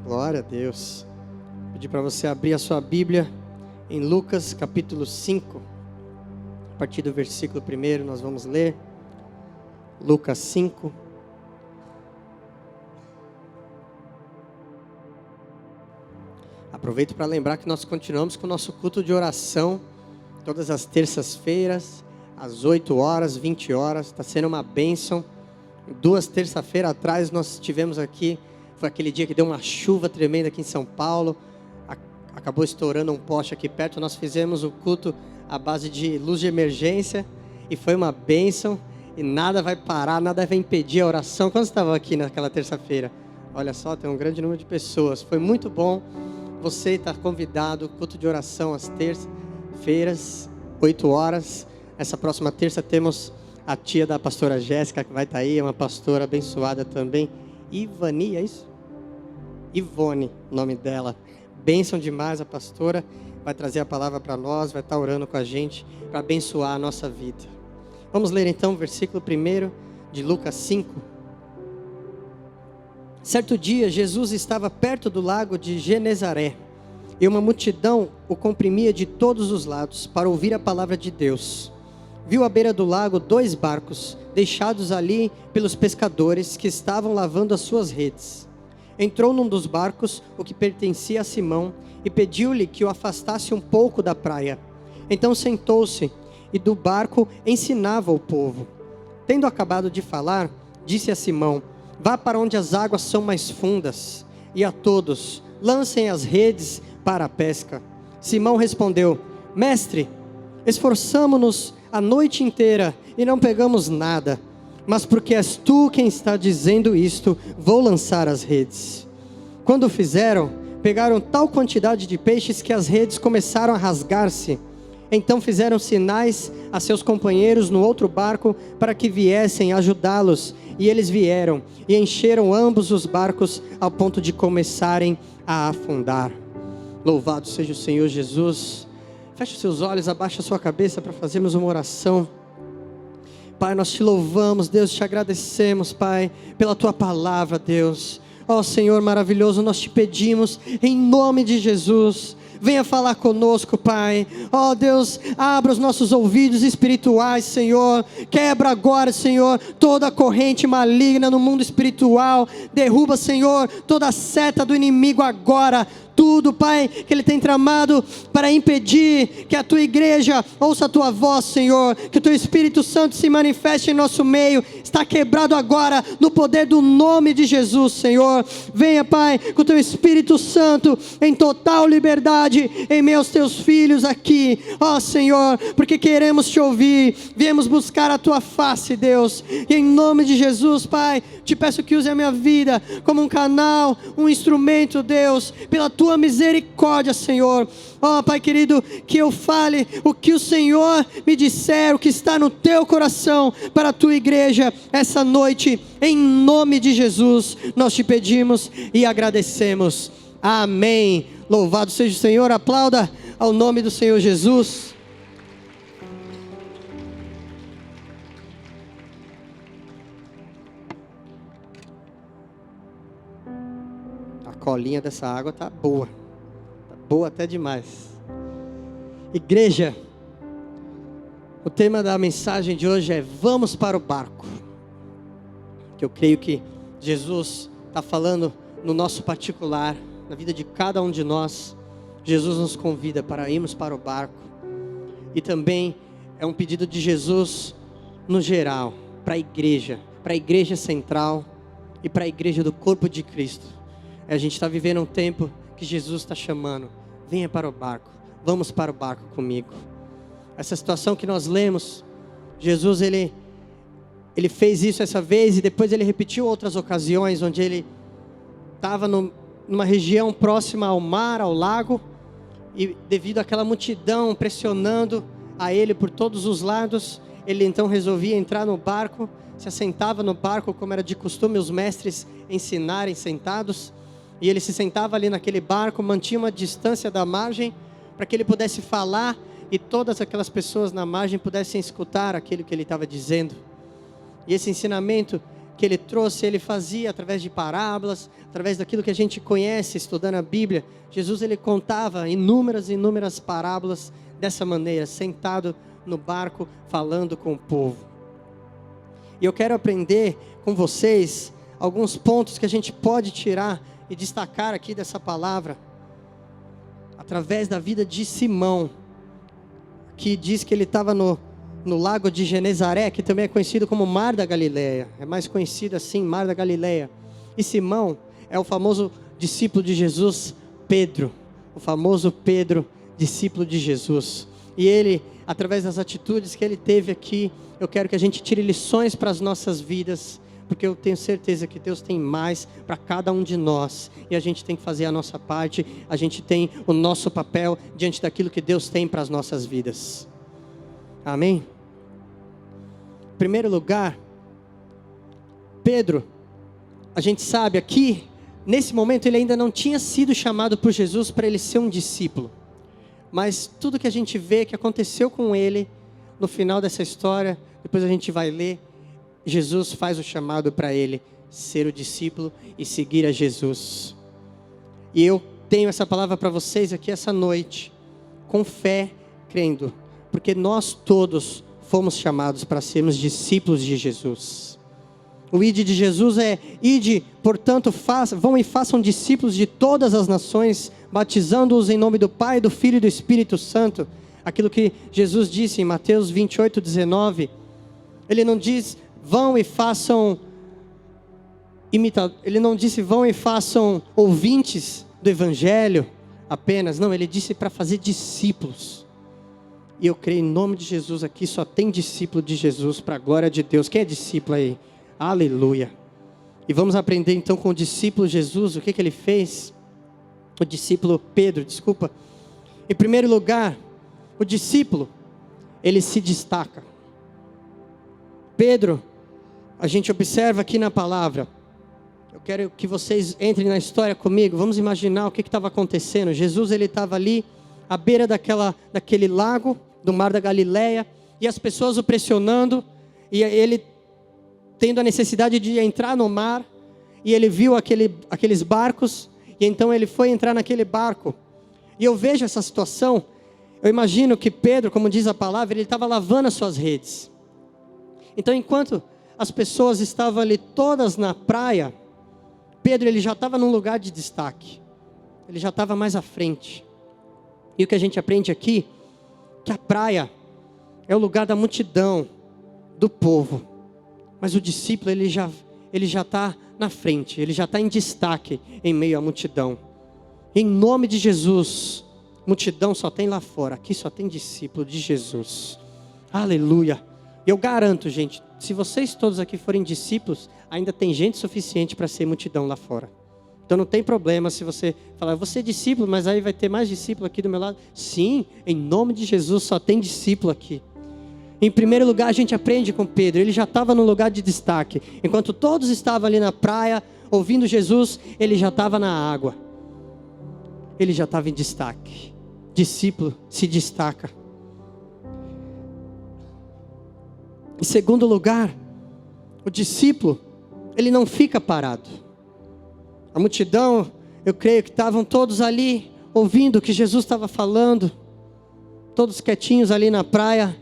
Glória a Deus. Vou pedir para você abrir a sua Bíblia em Lucas capítulo 5. A partir do versículo 1 nós vamos ler. Lucas 5. Aproveito para lembrar que nós continuamos com o nosso culto de oração todas as terças-feiras, às 8 horas, 20 horas. Está sendo uma bênção. 2 terças-feiras atrás nós tivemos aqui, foi aquele dia que deu uma chuva tremenda aqui em São Paulo. Acabou estourando um poste aqui perto. Nós fizemos o culto à base de luz de emergência e foi uma bênção. E nada vai parar, nada vai impedir a oração. Quantos estavam aqui naquela terça-feira? Olha só, tem um grande número de pessoas. Foi muito bom. Você está convidado, culto de oração às terças-feiras, 8 horas. Essa próxima terça temos a tia da pastora Jéssica, que vai estar aí, é uma pastora abençoada também. Ivani, é isso? Ivone, o nome dela. Bênção demais a pastora. Vai trazer a palavra para nós, vai estar orando com a gente para abençoar a nossa vida. Vamos ler então o versículo 1 de Lucas 5. Certo dia, Jesus estava perto do lago de Genezaré, e uma multidão o comprimia de todos os lados para ouvir a palavra de Deus. Viu à beira do lago 2 barcos, deixados ali pelos pescadores que estavam lavando as suas redes. Entrou num dos barcos, o que pertencia a Simão, e pediu-lhe que o afastasse um pouco da praia. Então sentou-se, e do barco ensinava o povo. Tendo acabado de falar, disse a Simão: vá para onde as águas são mais fundas, e a todos, lancem as redes para a pesca. Simão respondeu: mestre, esforçamo-nos a noite inteira e não pegamos nada, mas porque és tu quem está dizendo isto, vou lançar as redes. Quando o fizeram, pegaram tal quantidade de peixes que as redes começaram a rasgar-se. Então fizeram sinais a seus companheiros no outro barco para que viessem ajudá-los. E eles vieram e encheram ambos os barcos ao ponto de começarem a afundar. Louvado seja o Senhor Jesus. Feche os seus olhos, abaixa a sua cabeça para fazermos uma oração. Pai, nós te louvamos, Deus, te agradecemos, Pai, pela tua palavra, Deus. Ó Senhor maravilhoso, nós te pedimos, em nome de Jesus, venha falar conosco, Pai. Ó Deus, abra os nossos ouvidos espirituais, Senhor. Quebra agora, Senhor, toda a corrente maligna no mundo espiritual. Derruba, Senhor, toda a seta do inimigo agora. Tudo, Pai, que Ele tem tramado para impedir que a Tua igreja ouça a Tua voz, Senhor. Que o Teu Espírito Santo se manifeste em nosso meio. Está quebrado agora no poder do nome de Jesus, Senhor. Venha, Pai, com o Teu Espírito Santo em total liberdade em meio aos Teus filhos aqui. Ó Senhor, porque queremos Te ouvir. Viemos buscar a Tua face, Deus. E em nome de Jesus, Pai, Te peço que use a minha vida como um canal, um instrumento, Deus, pela Tua misericórdia, Senhor. Ó Pai querido, que eu fale o que o Senhor me disser, o que está no Teu coração para a Tua igreja essa noite, em nome de Jesus, nós Te pedimos e agradecemos. Amém. Louvado seja o Senhor. Aplauda ao nome do Senhor Jesus. A colinha dessa água tá boa. Tá boa até demais. Igreja, o tema da mensagem de hoje é: vamos para o barco. Que eu creio que Jesus está falando no nosso particular, na vida de cada um de nós. Jesus nos convida para irmos para o barco. E também é um pedido de Jesus no geral, para a igreja central e para a igreja do corpo de Cristo. A gente está vivendo um tempo que Jesus está chamando: venha para o barco, vamos para o barco comigo. Essa situação que nós lemos, Jesus ele fez isso essa vez e depois ele repetiu outras ocasiões, onde ele estava numa região próxima ao mar, ao lago, e devido àquela multidão pressionando a ele por todos os lados, ele então resolvia entrar no barco, se assentava no barco, como era de costume os mestres ensinarem sentados, e ele se sentava ali naquele barco, mantinha uma distância da margem, para que ele pudesse falar, e todas aquelas pessoas na margem pudessem escutar aquilo que ele estava dizendo. E esse ensinamento que ele trouxe, ele fazia através de parábolas, através daquilo que a gente conhece estudando a Bíblia. Jesus, ele contava inúmeras parábolas dessa maneira, sentado no barco, falando com o povo. E eu quero aprender com vocês alguns pontos que a gente pode tirar e destacar aqui dessa palavra, através da vida de Simão, que diz que ele estava no lago de Genezaré, que também é conhecido como Mar da Galileia, é mais conhecido assim, Mar da Galileia. E Simão é o famoso discípulo de Jesus, Pedro, o famoso Pedro, discípulo de Jesus. E ele, através das atitudes que ele teve aqui, eu quero que a gente tire lições para as nossas vidas, porque eu tenho certeza que Deus tem mais para cada um de nós, e a gente tem que fazer a nossa parte, a gente tem o nosso papel diante daquilo que Deus tem para as nossas vidas. Amém? Em primeiro lugar, Pedro, a gente sabe aqui, nesse momento ele ainda não tinha sido chamado por Jesus para ele ser um discípulo, mas tudo que a gente vê que aconteceu com ele, no final dessa história, depois a gente vai ler, Jesus faz o chamado para ele ser o discípulo e seguir a Jesus. E eu tenho essa palavra para vocês aqui essa noite, com fé, crendo, porque nós todos fomos chamados para sermos discípulos de Jesus. O ide de Jesus é: ide, portanto, vão e façam discípulos de todas as nações, batizando-os em nome do Pai, do Filho e do Espírito Santo. Aquilo que Jesus disse em Mateus 28:19. Ele não diz: vão e façam ele não disse vão e façam ouvintes do Evangelho apenas. Não, ele disse para fazer discípulos. E eu creio em nome de Jesus aqui, só tem discípulo de Jesus para a glória de Deus. Quem é discípulo aí? Aleluia. E vamos aprender então com o discípulo Jesus, o que ele fez? O discípulo Pedro, desculpa. Em primeiro lugar, o discípulo, ele se destaca. Pedro, a gente observa aqui na palavra, eu quero que vocês entrem na história comigo, vamos imaginar o que estava acontecendo. Jesus, ele estava ali, à beira daquele lago, do Mar da Galileia, e as pessoas o pressionando, e ele tendo a necessidade de entrar no mar, e ele viu aqueles barcos, e então ele foi entrar naquele barco. E eu vejo essa situação, eu imagino que Pedro, como diz a palavra, ele estava lavando as suas redes. Então, enquanto as pessoas estavam ali todas na praia, Pedro, ele já estava num lugar de destaque. Ele já estava mais à frente. E o que a gente aprende aqui, que a praia é o lugar da multidão, do povo. Mas o discípulo, ele já está na frente, ele já está em destaque em meio à multidão. Em nome de Jesus, multidão só tem lá fora, aqui só tem discípulo de Jesus. Aleluia. Eu garanto, gente, se vocês todos aqui forem discípulos, ainda tem gente suficiente para ser multidão lá fora. Então não tem problema se você falar: eu vou ser discípulo, mas aí vai ter mais discípulo aqui do meu lado. Sim, em nome de Jesus só tem discípulo aqui. Em primeiro lugar, a gente aprende com Pedro, ele já estava no lugar de destaque. Enquanto todos estavam ali na praia, ouvindo Jesus, ele já estava na água. Ele já estava em destaque. Discípulo se destaca. Em segundo lugar, o discípulo, ele não fica parado. A multidão, eu creio que estavam todos ali, ouvindo o que Jesus estava falando, todos quietinhos ali na praia,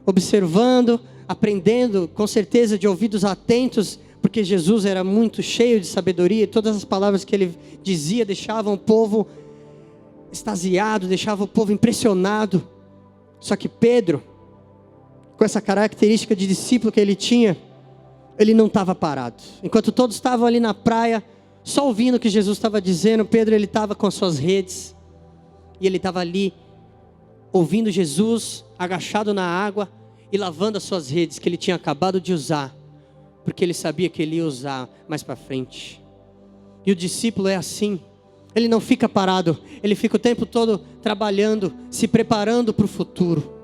observando, aprendendo, com certeza de ouvidos atentos, porque Jesus era muito cheio de sabedoria, e todas as palavras que ele dizia deixavam o povo extasiado, deixavam o povo impressionado. Só que Pedro, com essa característica de discípulo que ele tinha, ele não estava parado. Enquanto todos estavam ali na praia, só ouvindo o que Jesus estava dizendo, Pedro, ele estava com as suas redes, e ele estava ali, ouvindo Jesus, agachado na água, e lavando as suas redes, que ele tinha acabado de usar, porque ele sabia que ele ia usar mais para frente. E o discípulo é assim, ele não fica parado, ele fica o tempo todo trabalhando, se preparando para o futuro.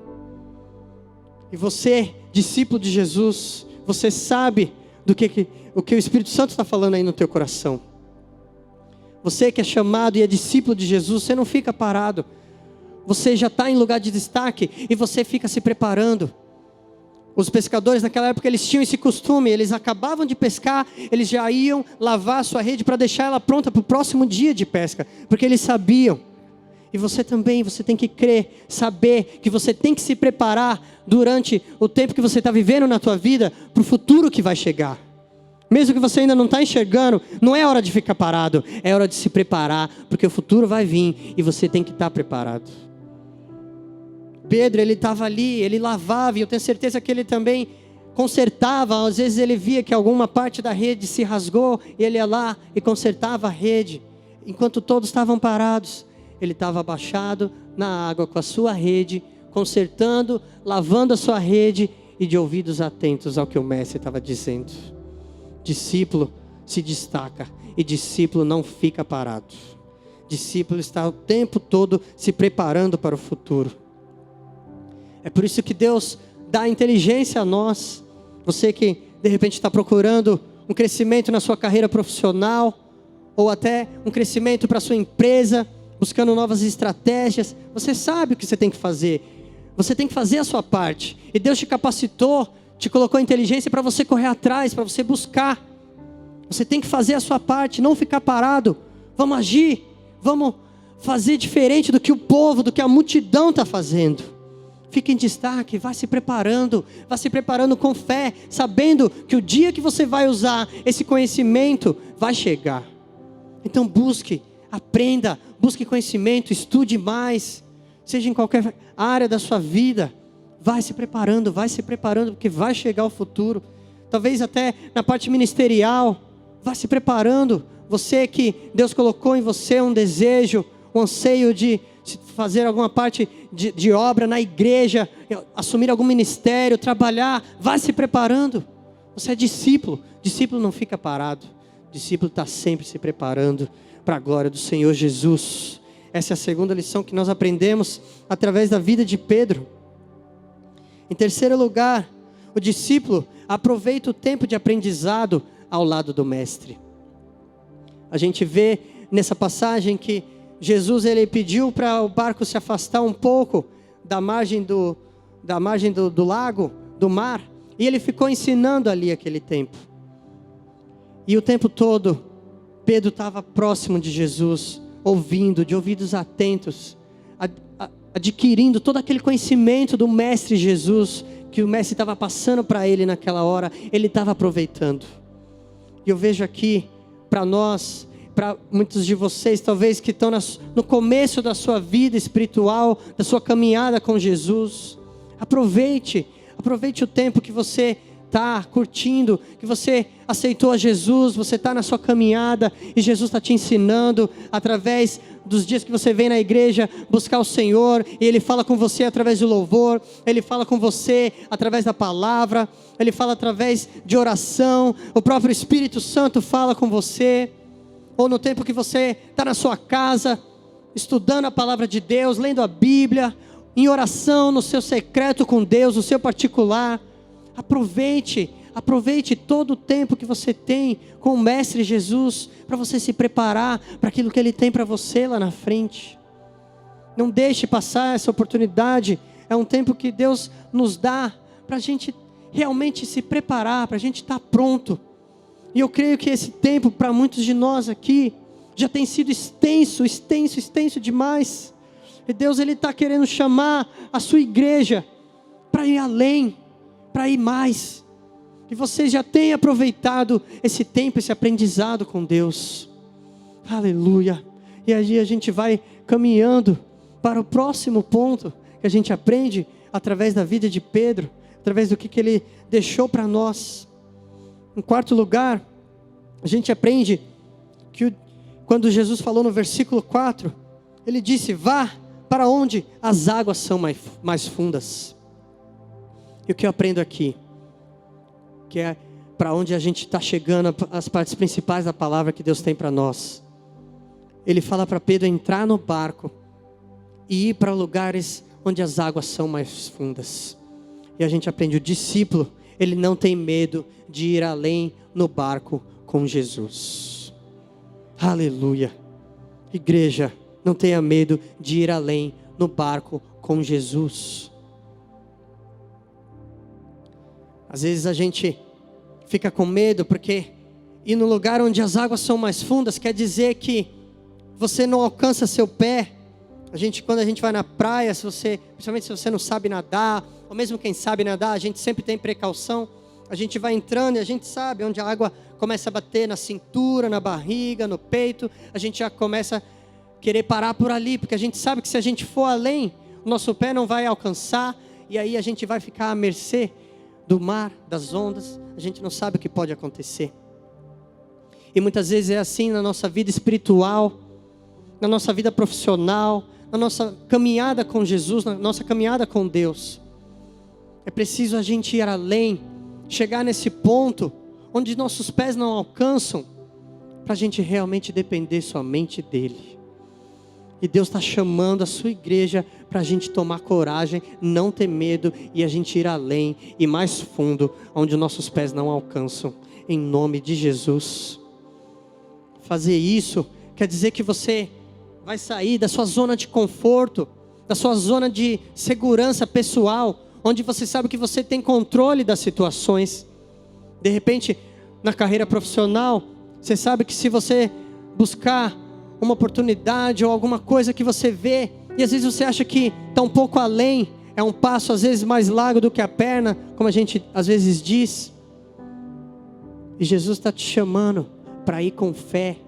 E você, discípulo de Jesus, você sabe o que o Espírito Santo está falando aí no teu coração. Você que é chamado e é discípulo de Jesus, você não fica parado. Você já está em lugar de destaque e você fica se preparando. Os pescadores naquela época, eles tinham esse costume, eles acabavam de pescar, eles já iam lavar a sua rede para deixar ela pronta para o próximo dia de pesca, porque eles sabiam. E você também, você tem que crer, saber que você tem que se preparar durante o tempo que você está vivendo na tua vida, para o futuro que vai chegar. Mesmo que você ainda não está enxergando, não é hora de ficar parado, é hora de se preparar, porque o futuro vai vir e você tem que estar preparado. Pedro, ele estava ali, ele lavava, e eu tenho certeza que ele também consertava. Às vezes ele via que alguma parte da rede se rasgou, e ele ia lá e consertava a rede. Enquanto todos estavam parados, ele estava abaixado na água com a sua rede, consertando, lavando a sua rede, e de ouvidos atentos ao que o mestre estava dizendo. Discípulo se destaca, e discípulo não fica parado. Discípulo está o tempo todo se preparando para o futuro. É por isso que Deus dá inteligência a nós. Você que de repente está procurando um crescimento na sua carreira profissional, ou até um crescimento para a sua empresa, buscando novas estratégias, você sabe o que você tem que fazer. Você tem que fazer a sua parte. E Deus te capacitou, te colocou inteligência para você correr atrás, para você buscar. Você tem que fazer a sua parte, não ficar parado. Vamos agir, vamos fazer diferente do que o povo, do que a multidão está fazendo. Fique em destaque, vá se preparando com fé, sabendo que o dia que você vai usar esse conhecimento vai chegar. Então busque, aprenda, busque conhecimento, estude mais, seja em qualquer área da sua vida, vai se preparando, porque vai chegar o futuro. Talvez até na parte ministerial, vai se preparando. Você que Deus colocou em você um desejo, um anseio de fazer alguma parte de obra na igreja, assumir algum ministério, trabalhar, vá se preparando. Você é discípulo, discípulo não fica parado, discípulo está sempre se preparando para a glória do Senhor Jesus. Essa é a segunda lição que nós aprendemos através da vida de Pedro. Em terceiro lugar, o discípulo aproveita o tempo de aprendizado ao lado do mestre. A gente vê nessa passagem que Jesus, ele pediu para o barco se afastar um pouco da margem do lago, do mar, e ele ficou ensinando ali aquele tempo. E o tempo todo, Pedro estava próximo de Jesus, ouvindo, de ouvidos atentos, adquirindo todo aquele conhecimento do mestre Jesus, que o mestre estava passando para ele naquela hora, ele estava aproveitando. E eu vejo aqui, para nós, para muitos de vocês, talvez que estão no começo da sua vida espiritual, da sua caminhada com Jesus, aproveite o tempo que você está curtindo, que você aceitou a Jesus, você está na sua caminhada, e Jesus está te ensinando, através dos dias que você vem na igreja, buscar o Senhor, e Ele fala com você através do louvor, Ele fala com você através da palavra, Ele fala através de oração, o próprio Espírito Santo fala com você, ou no tempo que você está na sua casa, estudando a palavra de Deus, lendo a Bíblia, em oração, no seu secreto com Deus, no seu particular. Aproveite todo o tempo que você tem com o Mestre Jesus, para você se preparar para aquilo que Ele tem para você lá na frente. Não deixe passar essa oportunidade, é um tempo que Deus nos dá, para a gente realmente se preparar, para a gente estar pronto. E eu creio que esse tempo, para muitos de nós aqui, já tem sido extenso demais. E Deus, Ele está querendo chamar a sua igreja para ir além, para ir mais. Que vocês já tenham aproveitado esse tempo, esse aprendizado com Deus. Aleluia. E aí a gente vai caminhando para o próximo ponto, que a gente aprende através da vida de Pedro, através do que ele deixou para nós. Em quarto lugar, a gente aprende que quando Jesus falou no versículo 4, Ele disse: vá para onde as águas são mais fundas. E o que eu aprendo aqui, que é para onde a gente está chegando, as partes principais da palavra que Deus tem para nós. Ele fala para Pedro entrar no barco e ir para lugares onde as águas são mais fundas. E a gente aprende, o discípulo, ele não tem medo de ir além no barco com Jesus. Aleluia. Igreja, não tenha medo de ir além no barco com Jesus. Às vezes a gente fica com medo porque ir no lugar onde as águas são mais fundas quer dizer que você não alcança seu pé. Quando a gente vai na praia, principalmente se você não sabe nadar, ou mesmo quem sabe nadar, a gente sempre tem precaução. A gente vai entrando e a gente sabe onde a água começa a bater na cintura, na barriga, no peito. A gente já começa a querer parar por ali, porque a gente sabe que se a gente for além, o nosso pé não vai alcançar. E aí a gente vai ficar à mercê do mar, das ondas. A gente não sabe o que pode acontecer. E muitas vezes é assim na nossa vida espiritual, na nossa vida profissional, na nossa caminhada com Jesus, na nossa caminhada com Deus. É preciso a gente ir além, chegar nesse ponto onde nossos pés não alcançam, para a gente realmente depender somente dEle. E Deus está chamando a sua igreja para a gente tomar coragem, não ter medo e a gente ir além e mais fundo, onde nossos pés não alcançam, em nome de Jesus. Fazer isso quer dizer que você vai sair da sua zona de conforto, da sua zona de segurança pessoal, onde você sabe que você tem controle das situações. De repente, na carreira profissional, você sabe que se você buscar uma oportunidade ou alguma coisa que você vê, e às vezes você acha que está um pouco além, é um passo às vezes mais largo do que a perna, como a gente às vezes diz. E Jesus está te chamando para ir com fé.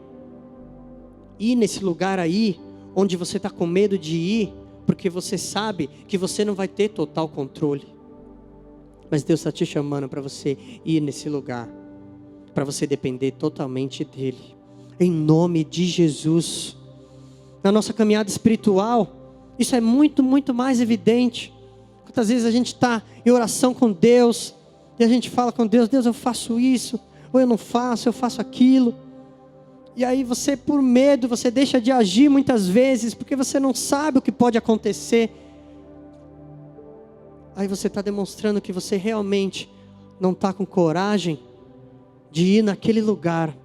Ir nesse lugar aí, onde você está com medo de ir, porque você sabe que você não vai ter total controle. Mas Deus está te chamando para você ir nesse lugar, para você depender totalmente dEle, em nome de Jesus. Na nossa caminhada espiritual, isso é muito, muito mais evidente. Quantas vezes a gente está em oração com Deus, e a gente fala com Deus: Deus, eu faço isso, ou eu não faço, eu faço aquilo. E aí você, por medo, você deixa de agir muitas vezes, porque você não sabe o que pode acontecer. Aí você está demonstrando que você realmente não está com coragem de ir naquele lugar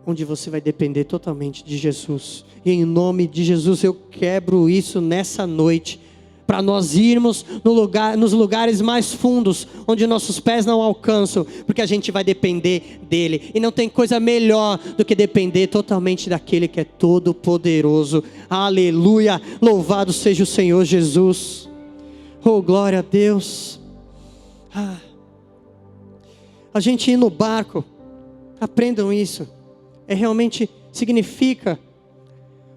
onde você vai depender totalmente de Jesus. E em nome de Jesus eu quebro isso nessa noite, para nós irmos nos lugares mais fundos, onde nossos pés não alcançam, porque a gente vai depender dEle. E não tem coisa melhor do que depender totalmente daquele que é todo poderoso. Aleluia, louvado seja o Senhor Jesus. Oh, glória a Deus. A gente ir no barco, aprendam isso, realmente significa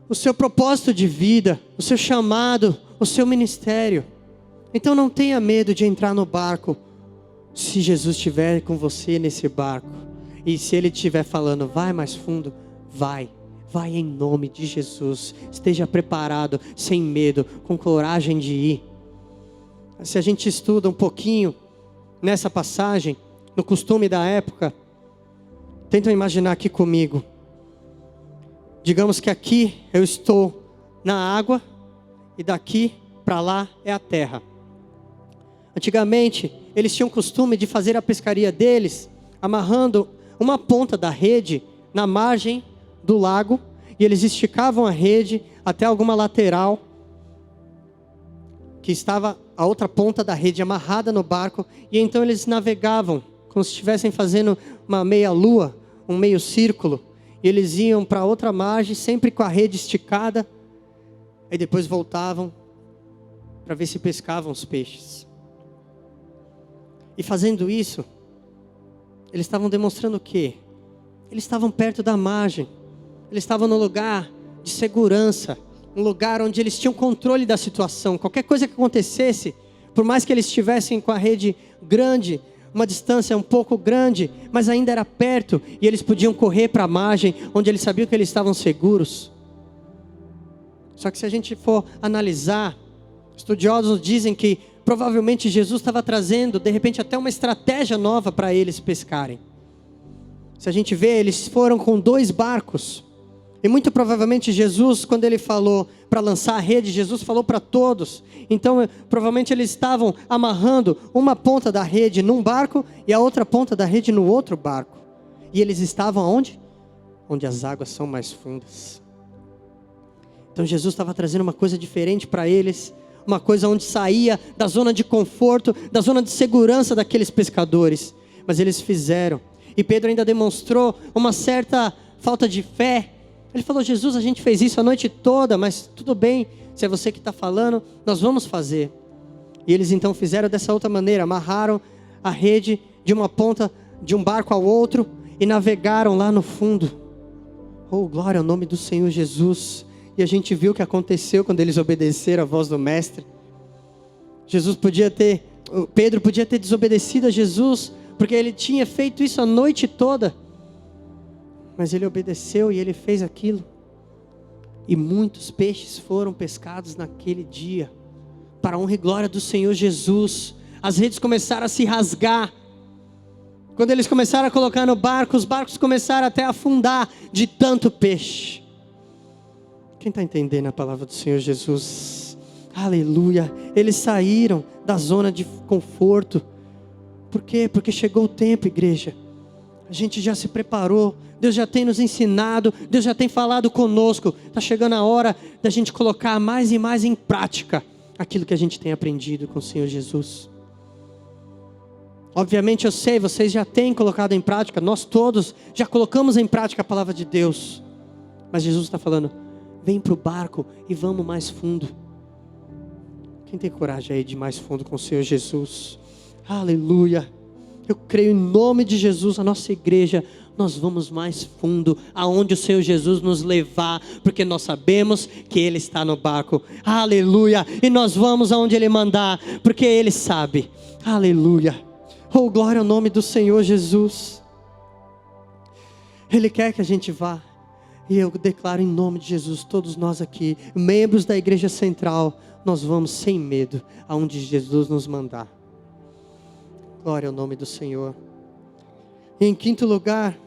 o seu propósito de vida, o seu chamado, o seu ministério. Então não tenha medo de entrar no barco, se Jesus estiver com você nesse barco, e se Ele estiver falando, vai mais fundo, vai em nome de Jesus. Esteja preparado, sem medo, com coragem de ir. Se a gente estuda um pouquinho nessa passagem, no costume da época, tentam imaginar aqui comigo. Digamos que aqui eu estou na água e daqui para lá é a terra. Antigamente, eles tinham o costume de fazer a pescaria deles amarrando uma ponta da rede na margem do lago, e eles esticavam a rede até alguma lateral que estava a outra ponta da rede amarrada no barco, e então eles navegavam como se estivessem fazendo uma meia lua, um meio círculo, e eles iam para outra margem sempre com a rede esticada, e depois voltavam para ver se pescavam os peixes. E fazendo isso, eles estavam demonstrando o quê? Eles estavam perto da margem, eles estavam no lugar de segurança, um lugar onde eles tinham controle da situação. Qualquer coisa que acontecesse, por mais que eles estivessem com a rede grande, uma distância um pouco grande, mas ainda era perto, e eles podiam correr para a margem, onde eles sabiam que eles estavam seguros. Só que se a gente for analisar, estudiosos dizem que provavelmente Jesus estava trazendo, de repente, até uma estratégia nova para eles pescarem. Se a gente vê, eles foram com 2 barcos. E muito provavelmente Jesus, quando ele falou para lançar a rede, Jesus falou para todos. Então, provavelmente eles estavam amarrando uma ponta da rede num barco e a outra ponta da rede no outro barco. E eles estavam onde? Onde as águas são mais fundas. Então Jesus estava trazendo uma coisa diferente para eles, uma coisa onde saía da zona de conforto, da zona de segurança daqueles pescadores. Mas eles fizeram. E Pedro ainda demonstrou uma certa falta de fé. Ele falou: Jesus, a gente fez isso a noite toda, mas tudo bem, se é você que está falando, nós vamos fazer. E eles então fizeram dessa outra maneira, amarraram a rede de uma ponta de um barco ao outro e navegaram lá no fundo. Oh, glória ao nome do Senhor Jesus. E a gente viu o que aconteceu quando eles obedeceram à voz do Mestre. Pedro podia ter desobedecido a Jesus, porque ele tinha feito isso a noite toda. Mas ele obedeceu e ele fez aquilo. E muitos peixes foram pescados naquele dia, para a honra e glória do Senhor Jesus. As redes começaram a se rasgar. Quando eles começaram a colocar no barco, os barcos começaram até a afundar de tanto peixe. Quem está entendendo a palavra do Senhor Jesus? Aleluia. Eles saíram da zona de conforto. Por quê? Porque chegou o tempo, igreja. A gente já se preparou. Deus já tem nos ensinado. Deus já tem falado conosco. Está chegando a hora da gente colocar mais e mais em prática aquilo que a gente tem aprendido com o Senhor Jesus. Obviamente eu sei, vocês já têm colocado em prática. Nós todos já colocamos em prática a palavra de Deus. Mas Jesus está falando: vem para o barco e vamos mais fundo. Quem tem coragem aí de ir mais fundo com o Senhor Jesus? Aleluia. Eu creio em nome de Jesus, a nossa igreja, nós vamos mais fundo, aonde o Senhor Jesus nos levar, porque nós sabemos que Ele está no barco. Aleluia. E nós vamos aonde Ele mandar, porque Ele sabe. Aleluia. Oh, glória ao nome do Senhor Jesus. Ele quer que a gente vá. E eu declaro em nome de Jesus, todos nós aqui, membros da igreja central, nós vamos sem medo aonde Jesus nos mandar. Glória ao nome do Senhor. E em quinto lugar,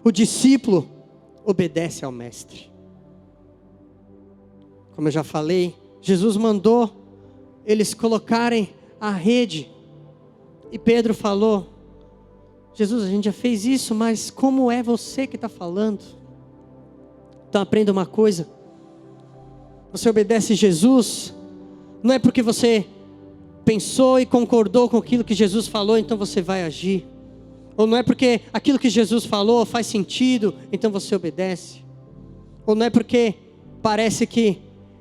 o discípulo obedece ao mestre. Como eu já falei, Jesus mandou eles colocarem a rede. E Pedro falou: Jesus, a gente já fez isso, mas como é você que está falando? Então aprenda uma coisa: você obedece Jesus, não é porque você pensou e concordou com aquilo que Jesus falou, então você vai agir. Ou não é porque aquilo que Jesus falou faz sentido, então você obedece. Ou não é porque parece que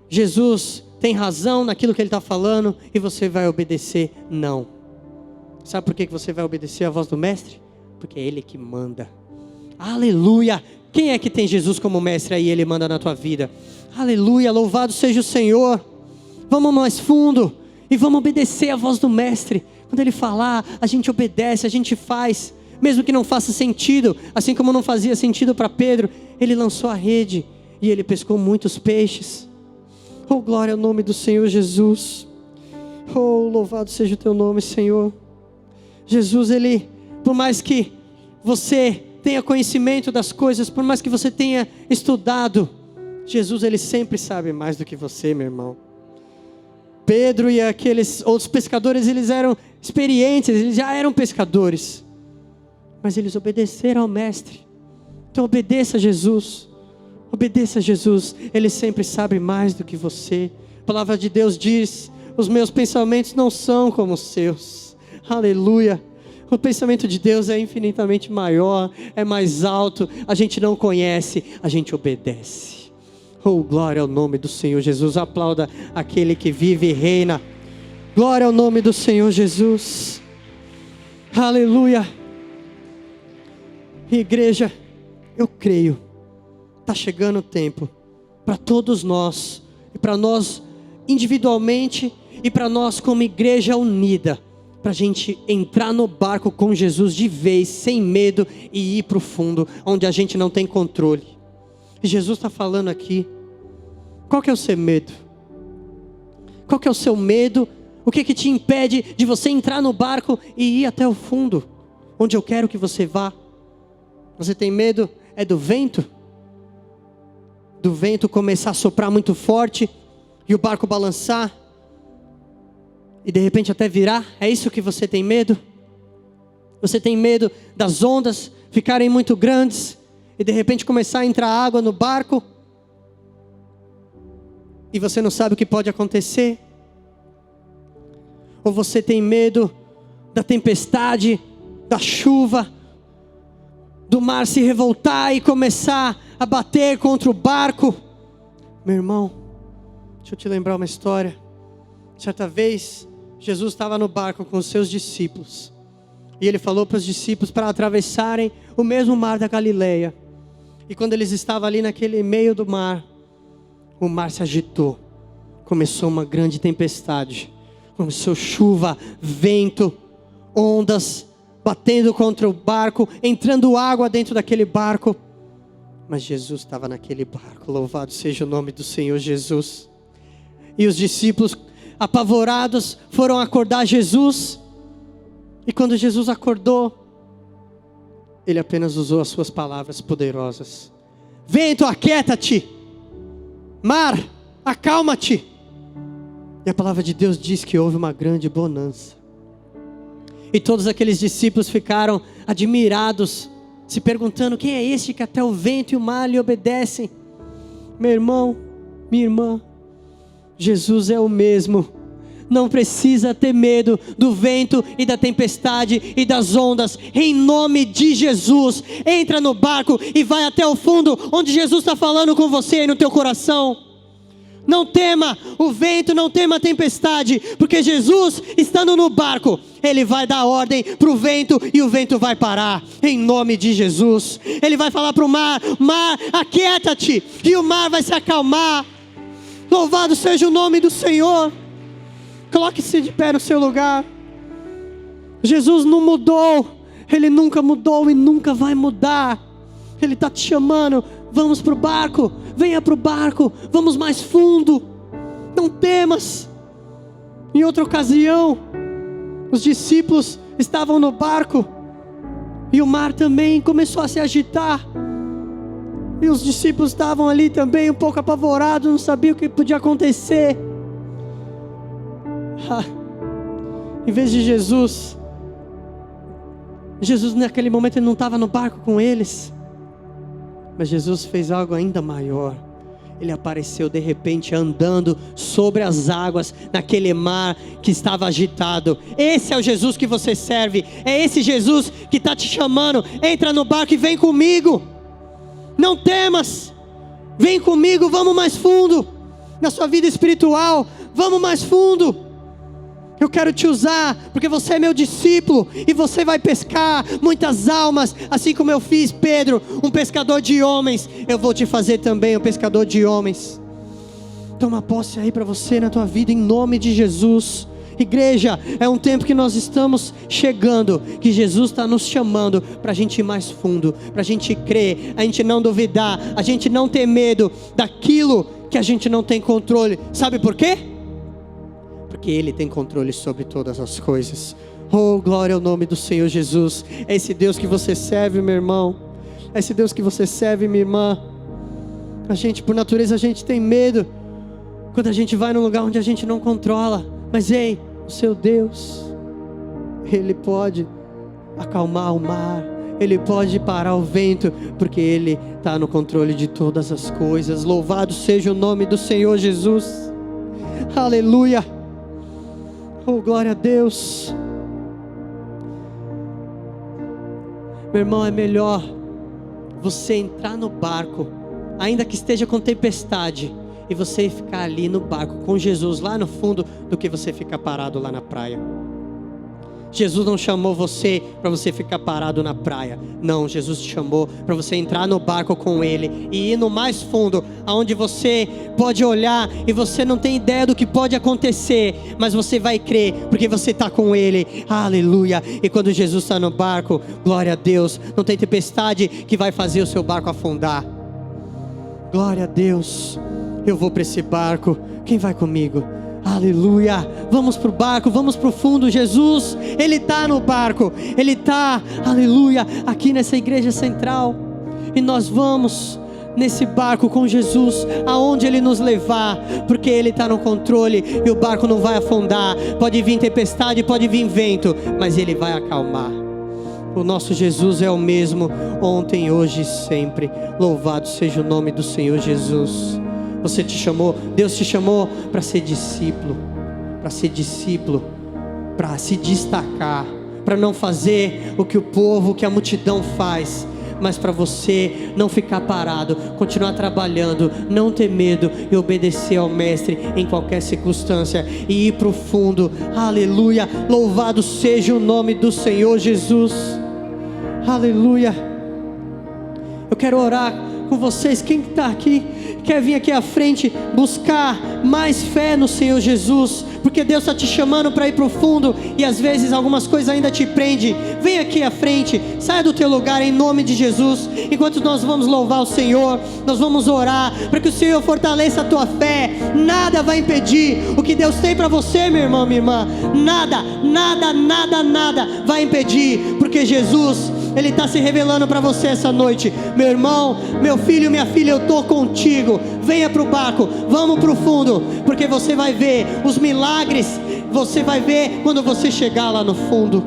Jesus tem razão naquilo que Ele está falando e você vai obedecer. Não. Sabe por que você vai obedecer a voz do Mestre? Porque é Ele que manda. Aleluia. Quem é que tem Jesus como Mestre aí? Ele manda na tua vida. Aleluia. Louvado seja o Senhor. Vamos mais fundo e vamos obedecer a voz do Mestre. Quando Ele falar, a gente obedece, a gente faz, mesmo que não faça sentido. Assim como não fazia sentido para Pedro, ele lançou a rede e ele pescou muitos peixes. Oh, glória ao nome do Senhor Jesus. Oh, louvado seja o teu nome, Senhor. Jesus, Ele, por mais que você tenha conhecimento das coisas, por mais que você tenha estudado, Jesus, Ele sempre sabe mais do que você, meu irmão. Pedro e aqueles outros pescadores, eles eram experientes, eles já eram pescadores, mas eles obedeceram ao Mestre. Então obedeça a Jesus, obedeça a Jesus. Ele sempre sabe mais do que você. A palavra de Deus diz: os meus pensamentos não são como os seus. Aleluia. O pensamento de Deus é infinitamente maior, é mais alto. A gente não conhece, a gente obedece. Oh, glória ao nome do Senhor Jesus. Aplauda aquele que vive e reina. Glória ao nome do Senhor Jesus. Aleluia. Igreja, eu creio, está chegando o tempo para todos nós, e para nós individualmente, e para nós como igreja unida, para a gente entrar no barco com Jesus de vez, sem medo, e ir para o fundo, onde a gente não tem controle. E Jesus está falando aqui. Qual que é o seu medo? Qual que é o seu medo? O que te impede de você entrar no barco e ir até o fundo, onde eu quero que você vá? Você tem medo? É do vento? Do vento começar a soprar muito forte e o barco balançar e de repente até virar? É isso que você tem medo? Você tem medo das ondas ficarem muito grandes e de repente começar a entrar água no barco? e você não sabe o que pode acontecer? Ou você tem medo da tempestade, da chuva, do mar se revoltar e começar a bater contra o barco? Meu irmão, deixa eu te lembrar uma história. Certa vez, Jesus estava no barco com os seus discípulos. E ele falou para os discípulos para atravessarem o mesmo mar da Galileia. E quando eles estavam ali naquele meio do mar, o mar se agitou. Começou uma grande tempestade. Começou chuva, vento, ondas batendo contra o barco, entrando água dentro daquele barco. Mas Jesus estava naquele barco. Louvado seja o nome do Senhor Jesus. E os discípulos, apavorados, foram acordar Jesus. E quando Jesus acordou, ele apenas usou as suas palavras poderosas: vento, aquieta-te. Mar, acalma-te. E a palavra de Deus diz que houve uma grande bonança. E todos aqueles discípulos ficaram admirados, se perguntando: quem é este que até o vento e o mar lhe obedecem? Meu irmão, minha irmã, Jesus é o mesmo. Não precisa ter medo do vento e da tempestade e das ondas. Em nome de Jesus, entra no barco e vai até o fundo, onde Jesus está falando com você aí no teu coração. Não tema o vento, não tema a tempestade, porque Jesus, estando no barco, Ele vai dar ordem para o vento e o vento vai parar, em nome de Jesus. Ele vai falar para o mar: mar, aquieta-te, e o mar vai se acalmar. Louvado seja o nome do Senhor. Coloque-se de pé no seu lugar. Jesus não mudou, Ele nunca mudou e nunca vai mudar. Ele está te chamando: vamos para o barco, venha para o barco, vamos mais fundo, não temas. Em outra ocasião, os discípulos estavam no barco e o mar também começou a se agitar. E os discípulos estavam ali também um pouco apavorados, não sabiam o que podia acontecer. Em vez de Jesus naquele momento ele não estava no barco com eles, mas Jesus fez algo ainda maior. Ele apareceu de repente andando sobre as águas naquele mar que estava agitado. Esse é o Jesus que você serve. É esse Jesus que está te chamando: entra no barco e vem comigo. Não temas, vem comigo, vamos mais fundo. Na sua vida espiritual, vamos mais fundo. Eu quero te usar, porque você é meu discípulo, e você vai pescar muitas almas, assim como eu fiz Pedro, um pescador de homens. Eu vou te fazer também um pescador de homens. Toma posse aí para você na tua vida, em nome de Jesus. Igreja, é um tempo que nós estamos chegando, que Jesus está nos chamando para a gente ir mais fundo, para a gente crer, a gente não duvidar, a gente não ter medo daquilo que a gente não tem controle. Sabe por quê? Porque Ele tem controle sobre todas as coisas. Oh, glória ao nome do Senhor Jesus. É esse Deus que você serve, meu irmão. É esse Deus que você serve, minha irmã. A gente, por natureza, a gente tem medo quando a gente vai num lugar onde a gente não controla. Mas ei, o seu Deus, Ele pode acalmar o mar, Ele pode parar o vento, porque Ele está no controle de todas as coisas. Louvado seja o nome do Senhor Jesus. Aleluia. Oh, glória a Deus. Meu irmão, é melhor você entrar no barco, ainda que esteja com tempestade, e você ficar ali no barco com Jesus lá no fundo, do que você ficar parado lá na praia. Jesus não chamou você para você ficar parado na praia. Não, Jesus te chamou para você entrar no barco com Ele e ir no mais fundo, aonde você pode olhar e você não tem ideia do que pode acontecer, mas você vai crer, porque você está com Ele. Aleluia. E quando Jesus está no barco, glória a Deus, não tem tempestade que vai fazer o seu barco afundar. Glória a Deus. Eu vou para esse barco, quem vai comigo? Aleluia, vamos para o barco, vamos para o fundo. Jesus, Ele está no barco, Ele está, aleluia, aqui nessa igreja central. E nós vamos nesse barco com Jesus, aonde Ele nos levar, porque Ele está no controle e o barco não vai afundar. Pode vir tempestade, pode vir vento, mas Ele vai acalmar. O nosso Jesus é o mesmo, ontem, hoje e sempre. Louvado seja o nome do Senhor Jesus. Deus te chamou para ser discípulo, para se destacar, para não fazer o que o povo, o que a multidão faz, mas para você não ficar parado, continuar trabalhando, não ter medo e obedecer ao Mestre em qualquer circunstância e ir para o fundo. Aleluia, louvado seja o nome do Senhor Jesus. Aleluia. Eu quero orar com vocês. Quem está aqui quer vir aqui à frente buscar mais fé no Senhor Jesus, porque Deus está te chamando para ir para o fundo e às vezes algumas coisas ainda te prendem. Vem aqui à frente, saia do teu lugar em nome de Jesus. Enquanto nós vamos louvar o Senhor, nós vamos orar para que o Senhor fortaleça a tua fé. Nada vai impedir o que Deus tem para você, meu irmão, minha irmã. Nada vai impedir, porque Jesus, Ele está se revelando para você essa noite. Meu irmão, meu filho, minha filha, eu estou contigo. Venha para o barco, vamos para o fundo, porque você vai ver os milagres. Você vai ver quando você chegar lá no fundo.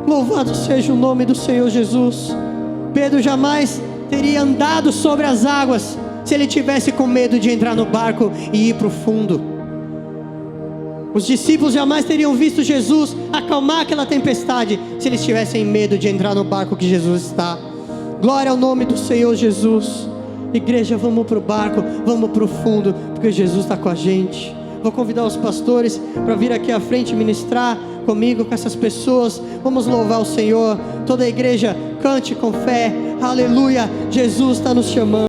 Louvado seja o nome do Senhor Jesus. Pedro jamais teria andado sobre as águas se ele tivesse com medo de entrar no barco e ir para o fundo. Os discípulos jamais teriam visto Jesus acalmar aquela tempestade se eles tivessem medo de entrar no barco que Jesus está. Glória ao nome do Senhor Jesus. Igreja, vamos para o barco, vamos para o fundo, porque Jesus está com a gente. Vou convidar os pastores para vir aqui à frente ministrar comigo, com essas pessoas. Vamos louvar o Senhor. Toda a igreja cante com fé. Aleluia, Jesus está nos chamando.